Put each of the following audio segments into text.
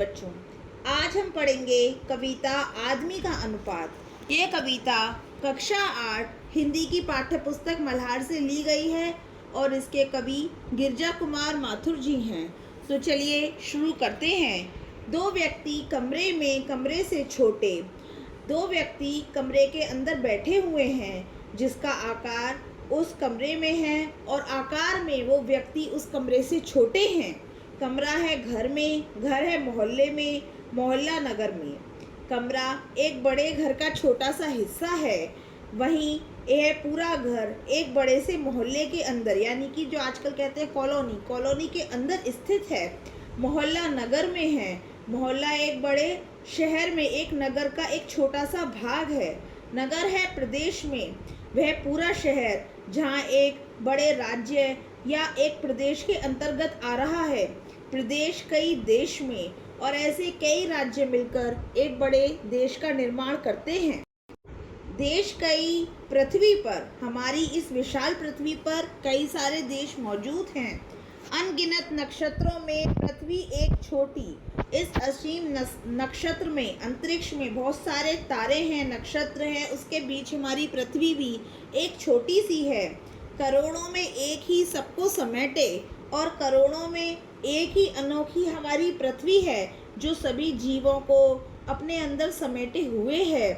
बच्चों, आज हम पढ़ेंगे कविता आदमी का अनुपात। ये कविता कक्षा 8 हिंदी की पाठ्य पुस्तक मल्हार से ली गई है और इसके कवि गिरजा कुमार माथुर जी हैं। तो चलिए शुरू करते हैं। दो व्यक्ति कमरे से छोटे, दो व्यक्ति कमरे के अंदर बैठे हुए हैं जिसका आकार उस कमरे में है और आकार में वो व्यक्ति उस कमरे से छोटे हैं। कमरा है घर में, घर है मोहल्ले में, मोहल्ला नगर में। कमरा एक बड़े घर का छोटा सा हिस्सा है, वहीं यह पूरा घर एक बड़े से मोहल्ले के अंदर, यानी कि जो आजकल कहते हैं कॉलोनी के अंदर स्थित है। मोहल्ला नगर में है। मोहल्ला एक बड़े शहर में एक नगर का एक छोटा सा भाग है। नगर है प्रदेश में, वह पूरा शहर जहाँ एक बड़े राज्य या एक प्रदेश के अंतर्गत आ रहा है। प्रदेश कई देश में और ऐसे कई राज्य मिलकर एक बड़े देश का निर्माण करते हैं। देश कई पृथ्वी पर, हमारी इस विशाल पृथ्वी पर कई सारे देश मौजूद हैं। अनगिनत नक्षत्रों में पृथ्वी एक छोटी, इस असीम नक्षत्र में, अंतरिक्ष में बहुत सारे तारे हैं, नक्षत्र हैं, उसके बीच हमारी पृथ्वी भी एक छोटी सी है। करोड़ों में एक ही सबको समेटे और करोड़ों में एक ही अनोखी हमारी पृथ्वी है जो सभी जीवों को अपने अंदर समेटे हुए है।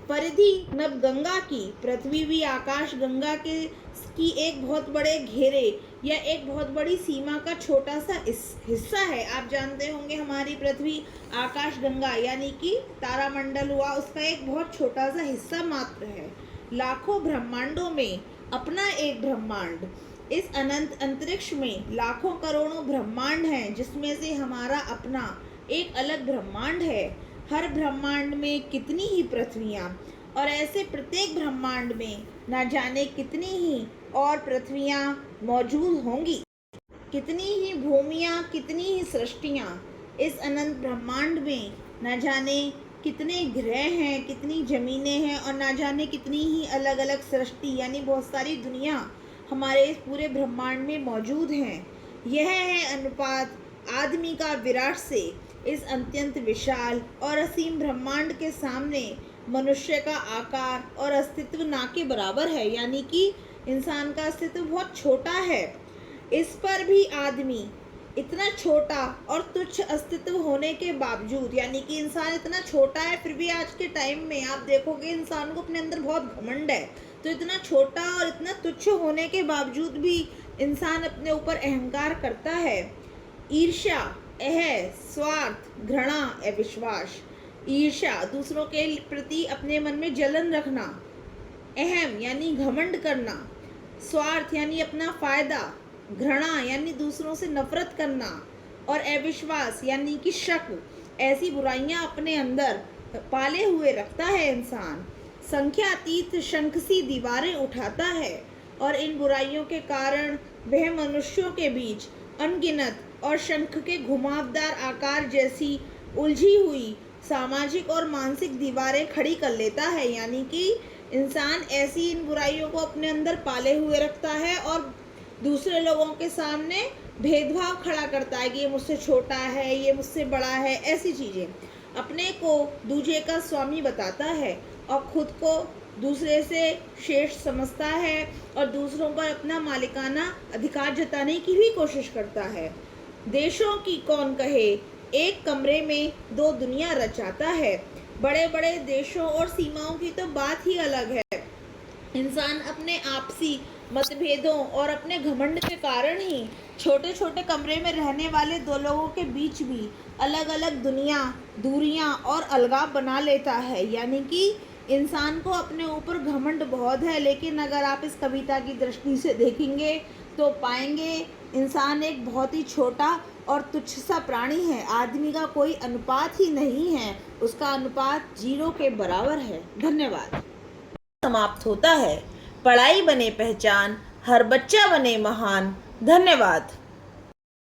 परिधि नभ गंगा की, पृथ्वी भी आकाश गंगा की एक बहुत बड़े घेरे या एक बहुत बड़ी सीमा का छोटा सा हिस्सा है। आप जानते होंगे हमारी पृथ्वी आकाश गंगा यानी कि तारामंडल हुआ, उसका एक बहुत छोटा सा हिस्सा मात्र है। लाखों ब्रह्मांडों में अपना एक ब्रह्मांड, इस अनंत अंतरिक्ष में लाखों करोड़ों ब्रह्मांड हैं जिसमें से हमारा अपना एक अलग ब्रह्मांड है। हर ब्रह्मांड में कितनी ही पृथ्वियाँ और ऐसे प्रत्येक ब्रह्मांड में न जाने कितनी ही और पृथ्वियाँ मौजूद होंगी, कितनी ही भूमियाँ, कितनी ही सृष्टियाँ। इस अनंत ब्रह्मांड में न जाने कितने ग्रह हैं, कितनी ज़मीनें हैं और न जाने कितनी ही अलग अलग सृष्टि यानी बहुत सारी दुनिया हमारे इस पूरे ब्रह्मांड में मौजूद हैं। यह है अनुपात आदमी का विराट से इस अत्यंत विशाल और असीम ब्रह्मांड के सामने मनुष्य का आकार और अस्तित्व ना के बराबर है, यानी कि इंसान का अस्तित्व बहुत छोटा है। इस पर भी आदमी इतना छोटा और तुच्छ अस्तित्व होने के बावजूद, यानी कि इंसान इतना छोटा है फिर भी आज के टाइम में आप देखोगे इंसान को अपने अंदर बहुत घमंड है। तो इतना छोटा और इतना तुच्छ होने के बावजूद भी इंसान अपने ऊपर अहंकार करता है। ईर्ष्या, स्वार्थ, घृणा, अविश्वास। ईर्ष्या, दूसरों के प्रति अपने मन में जलन रखना। अहम यानी घमंड करना। स्वार्थ यानी अपना फायदा। घृणा यानी दूसरों से नफरत करना। और अविश्वास यानी कि शक। ऐसी बुराइयां अपने अंदर पाले हुए रखता है इंसान। संख्यातीत शंख सी दीवारें उठाता है और इन बुराइयों के कारण वह मनुष्यों के बीच अनगिनत और शंख के घुमावदार आकार जैसी उलझी हुई सामाजिक और मानसिक दीवारें खड़ी कर लेता है, यानी कि इंसान ऐसी इन बुराइयों को अपने अंदर पाले हुए रखता है और दूसरे लोगों के सामने भेदभाव खड़ा करता है कि ये मुझसे छोटा है, ये मुझसे बड़ा है, ऐसी चीज़ें। अपने को दूसरे का स्वामी बताता है और खुद को दूसरे से श्रेष्ठ समझता है और दूसरों पर अपना मालिकाना अधिकार जताने की भी कोशिश करता है। देशों की कौन कहे, एक कमरे में दो दुनिया रचाता है। बड़े बड़े देशों और सीमाओं की तो बात ही अलग है। इंसान अपने आपसी मतभेदों और अपने घमंड के कारण ही छोटे छोटे कमरे में रहने वाले दो लोगों के बीच भी अलग अलग दुनिया, दूरियां और अलगाव बना लेता है, यानी कि इंसान को अपने ऊपर घमंड बहुत है। लेकिन अगर आप इस कविता की दृष्टि से देखेंगे तो पाएंगे इंसान एक बहुत ही छोटा और तुच्छ सा प्राणी है। आदमी का कोई अनुपात ही नहीं है, उसका अनुपात 0 के बराबर है। धन्यवाद। समाप्त होता है। पढ़ाई बने पहचान, हर बच्चा बने महान। धन्यवाद।